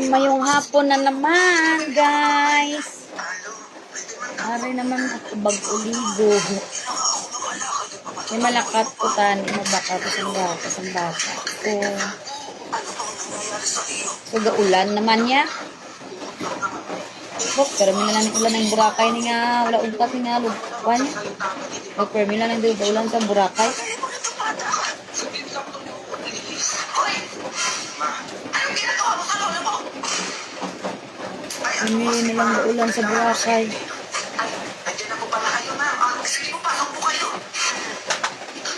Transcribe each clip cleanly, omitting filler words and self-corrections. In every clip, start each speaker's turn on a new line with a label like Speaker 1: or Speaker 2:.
Speaker 1: mayong hapon na naman, guys. Ari naman ako bag-uligo. May malakat ko tani, mabaka ko sa bata. So, gaulan naman niya. Bok, pero mina lang ulan ng Boracay ni nga, wala ugat ni nga, lugpan. Bok, pero mina lang ulan sa Boracay. Ano lang ulan sa Boracay.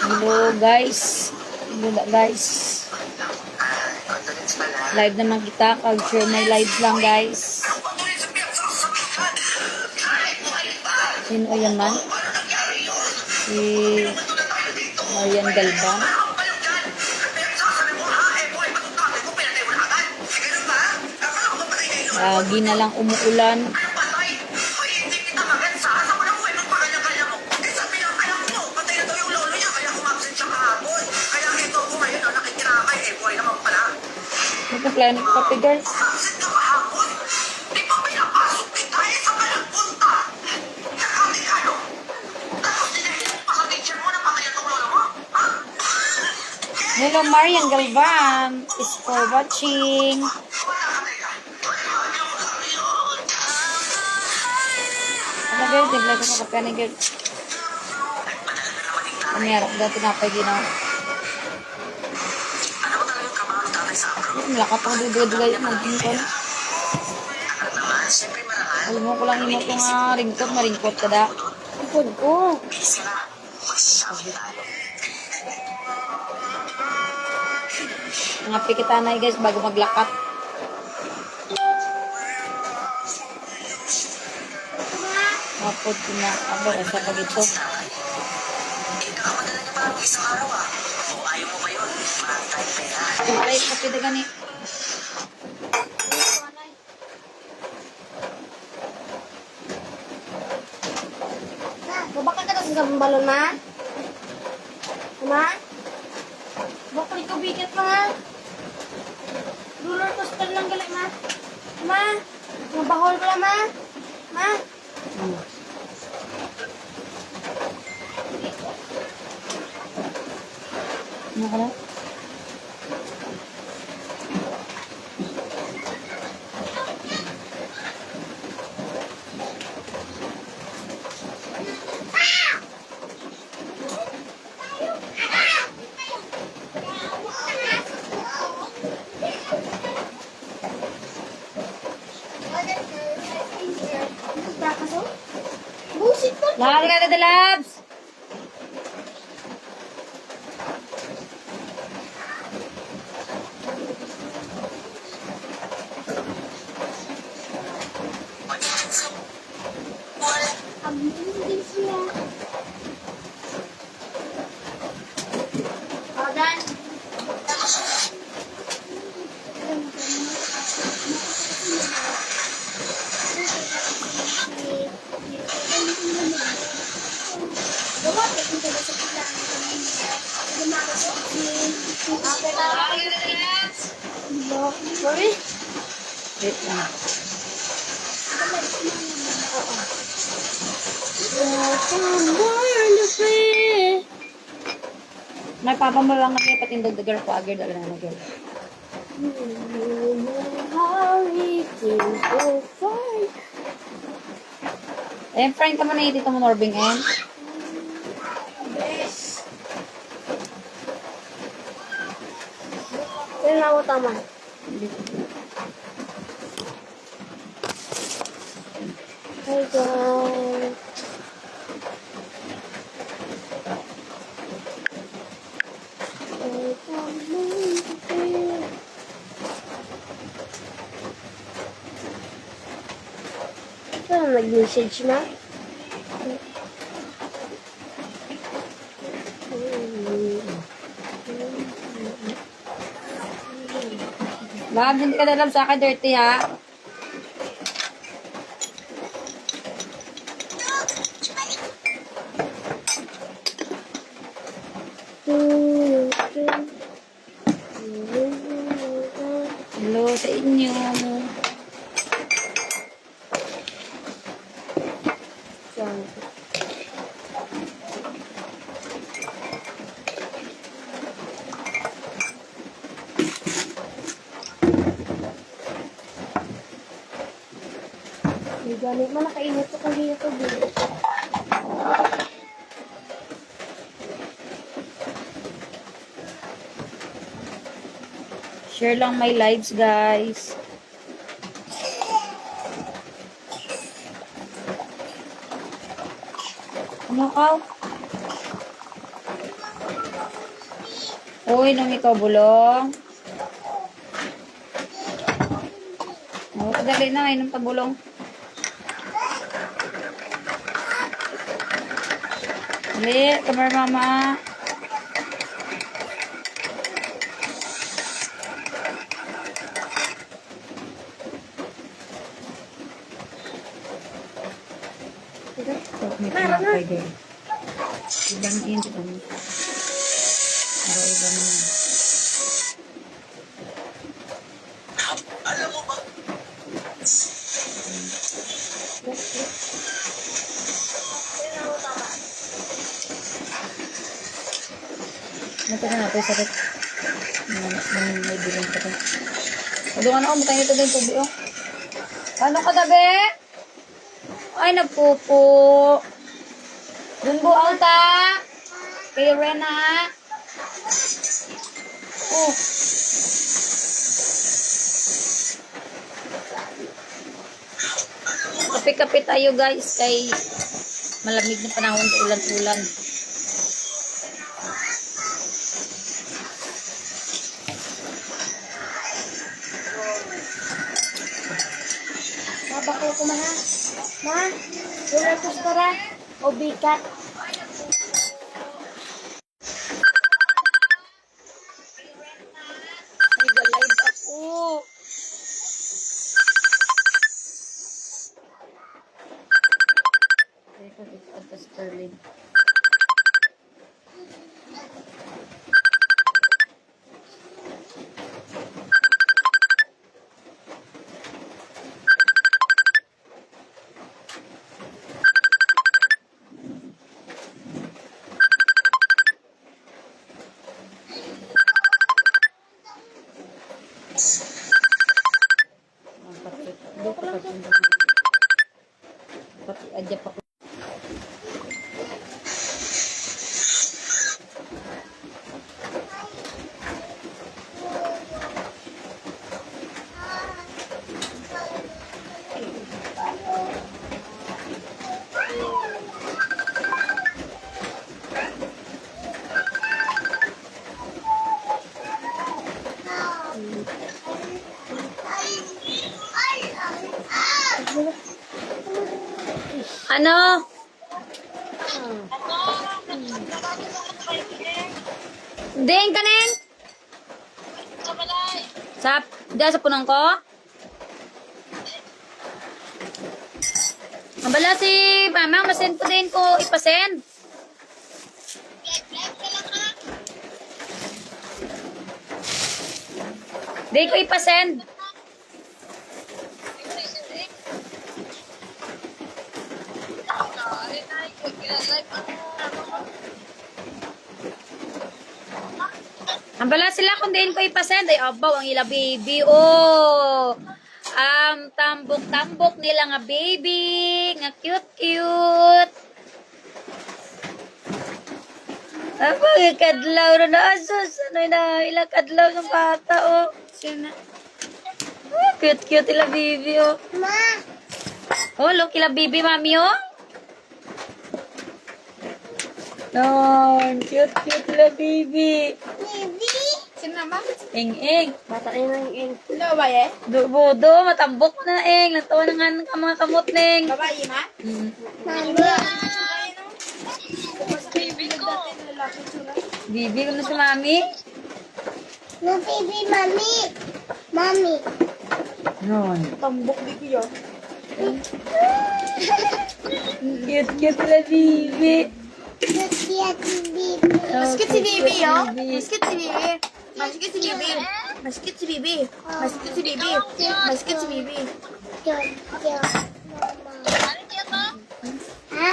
Speaker 1: Hello guys. Hello guys. Live naman kita. Share my lives lang guys. Sino yan man? Si Marian Galban. Lagi na lang umuulan. Nagka-planet coffee girl. Hello Marian Galvan. Is for watching. Ano girl? Timpla ko sa kape ni girl. Ano yarap dati napay ginawa. Malakat ako dugay-dugay yung maging ko na. Alam mo ko lang imo ito nga ringkot, maringkot ka da. Ipod ko. Mga pikitanay guys bago maglakat. Mapod ko na. Aba, rasa pag ito. Isang araw o ayaw mo ba yun? Marami tayong pera. Ay, kapit na gani.
Speaker 2: Babaka ka na sa balon, ma? Ma? Baka ikaw bigit pa, ha? Roller coaster lang galit, ma? Ma? Mabahol ko lang, ma? Ma?
Speaker 1: Ano ka na?
Speaker 2: Busit pa.
Speaker 1: Lahat ka na labs!
Speaker 2: Sorry?
Speaker 1: Wait lang. May papa mo lang ngayon patindog the girl ko agad na girl. Eh, friend ka mo na dito mo Norbing eh.
Speaker 2: Pero na ako tama. Hi guys. Ano nag-message na?
Speaker 1: Lab, hindi ka dalam sa akin dirty ha. Hello sa inyo.
Speaker 2: Yan. May ganit man nakainit ko kung dito tubig.
Speaker 1: Share lang my lives, guys. Ano ka? Uy, nung ikaw bulong. Oh, kadali na, inom ka bulong. Dali, kamar mama. May tinapay din. Ibang yun, ibang. Pero iba naman. Matagal na ito, sakit. May bilang ka ito. Madungan ako, matagal ito din tubig, oh. Ano ka, tabi? Ay, nagpupo. Dun po, Alta. Kay Rena. Oh. Kapit-kapit tayo, guys, kay malamig na panahon sa ulan-ulan.
Speaker 2: Mabako ko man ha. Ma, roller coaster ha. O bikat.
Speaker 1: Ay, galay ako. Teka, ito sa Sterling. Pati aja pa ko. Ano? Ding kanin? Sa da sa punong ko? Abala si Mama, masend ko din ko ipasend. Di ko ipasend. Ambala sila kung din ko ipasend. Ay, abaw, ang ila baby. Oh. Tambok-tambok nila nga baby. Nga cute-cute. Abang, kadlaw na asos. Ano na, ila kadlaw ng bata, oh. Sino na? Oh, cute-cute ila baby, oh.
Speaker 2: Ma!
Speaker 1: Oh, look ila baby, mami, oh. No, cute-cute ila baby.
Speaker 2: Baby! Sino naman?
Speaker 1: Ing-ing.
Speaker 2: Bata na yung Hello, babae?
Speaker 1: Bodo, matambok mo na, ing. Natawa na nga ka mga kamot, ning.
Speaker 2: Babae, ma?
Speaker 1: Mm.
Speaker 2: Baby ko.
Speaker 1: Bibi ko na si mami.
Speaker 2: No, baby, mami. Mami.
Speaker 1: Noon.
Speaker 2: Tambok di ko yun.
Speaker 1: Cute-cute na bibi.
Speaker 2: Cute si baby.
Speaker 1: Oh,
Speaker 2: Mas cute si baby, yo.
Speaker 1: baby.
Speaker 2: Mas cute si baby. Mas cute si baby. Maskit si Bibi. Maskit si Bibi. Maskit si Bibi. Ha?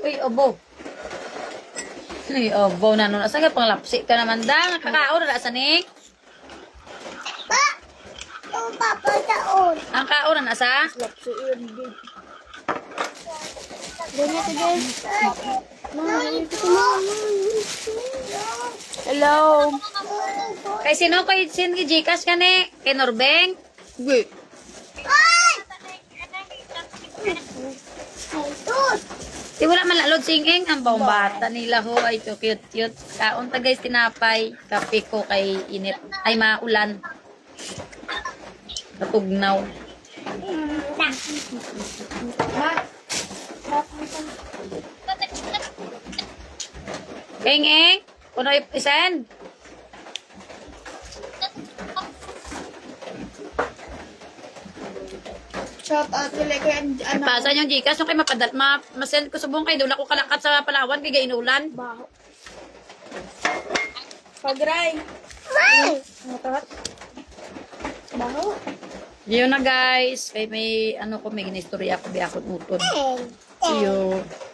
Speaker 1: Uy, obo. Uy, obo na nun. Asa ka pang lapsi ka naman da? Nakakao na sa ning? Ang kao na nasa?
Speaker 2: Ganyan ka din. Hello.
Speaker 1: Kay sino kay sin Gcash ka ni? Kay Norbeng?
Speaker 2: Wait.
Speaker 1: Di wala man lalod singing ang bawang bata nila ho ay to cute. Kaon ta guys tinapay, kape ko kay init ay maulan. Katugnaw. Eng, kuno isen?
Speaker 2: Shout out nila kay ano.
Speaker 1: Pasa yung Gcash yung kay masend ko subong kay doon ako kalakat sa Palawan kay gainulan.
Speaker 2: Baho. Pagray. Matot. Baho.
Speaker 1: Yun na guys, kay may ano ko may ginistorya ko biakot utod. Iyo.